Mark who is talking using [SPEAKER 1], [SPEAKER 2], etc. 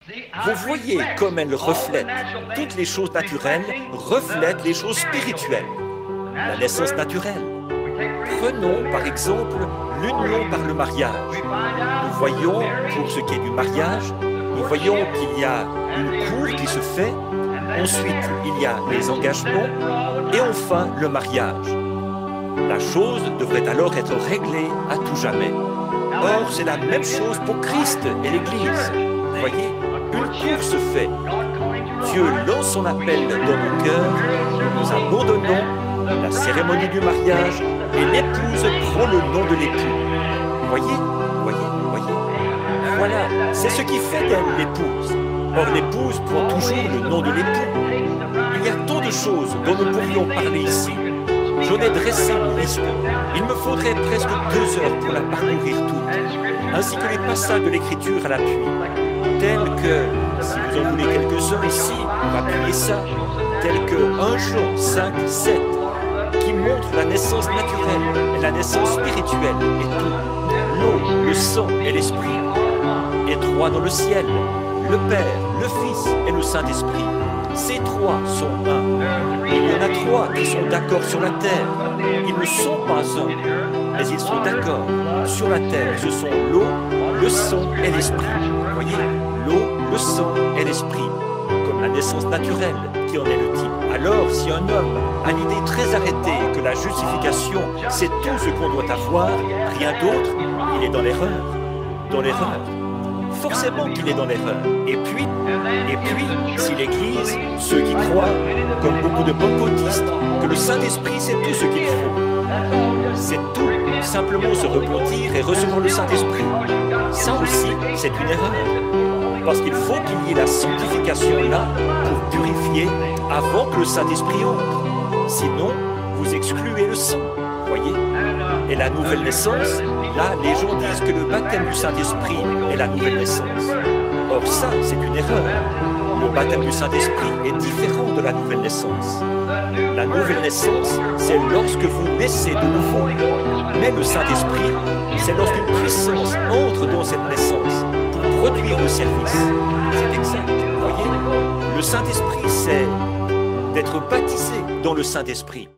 [SPEAKER 1] Vous voyez comme elle reflète. Toutes les choses naturelles reflètent les choses spirituelles. La naissance naturelle. Prenons par exemple l'union par le mariage. Nous voyons, pour ce qui est du mariage, nous voyons qu'il y a une cour qui se fait, ensuite il y a les engagements et enfin le mariage. La chose devrait alors être réglée à tout jamais. Or, c'est la même chose pour Christ et l'Église. Vous voyez, une cour se fait. Dieu lance son appel dans nos cœurs, nous abandonnons la cérémonie du mariage et l'épouse prend le nom de l'époux. Voyez. Voilà, c'est ce qui fait d'elle l'épouse. Or, l'épouse prend toujours le nom de l'époux. Il y a tant de choses dont nous pourrions parler ici. J'en ai dressé une liste. Il me faudrait presque 2 heures pour la parcourir toute, ainsi que les passages de l'Écriture à l'appui, tels que, si vous en voulez quelques-uns ici, pour appuyer ça, tels que 1 Jean 5, 7, qui montre la naissance naturelle et la naissance spirituelle et tout. L'eau, le sang et l'esprit. Et 3 dans le ciel, le Père, le Fils et le Saint-Esprit. Ces 3 sont un. Il y en a 3 qui sont d'accord sur la terre. Ils ne sont pas un, mais ils sont d'accord. Sur la terre, ce sont l'eau, le sang et l'esprit. Vous voyez, l'eau, le sang et l'esprit, comme la naissance naturelle qui en est le type. Alors, si un homme a l'idée très arrêtée que la justification, c'est tout ce qu'on doit avoir, rien d'autre, il est dans l'erreur. Dans l'erreur. Forcément qu'il est dans l'erreur. Et puis, si l'Église, ceux qui croient, comme beaucoup de pentecôtistes, que le Saint-Esprit c'est tout ce qu'il faut. C'est tout, simplement se repentir et recevoir le Saint-Esprit. Ça aussi, c'est une erreur. Parce qu'il faut qu'il y ait la sanctification là pour purifier avant que le Saint-Esprit entre. Sinon, vous excluez le sang. Voyez? Et la nouvelle naissance, là, les gens disent que le baptême du Saint-Esprit est la nouvelle naissance. Or ça, c'est une erreur. Le baptême du Saint-Esprit est différent de la nouvelle naissance. La nouvelle naissance, c'est lorsque vous naissez de nouveau. Mais le Saint-Esprit, c'est lorsqu'une puissance entre dans cette naissance pour produire le service. C'est exact, voyez? Le Saint-Esprit, c'est d'être baptisé dans le Saint-Esprit.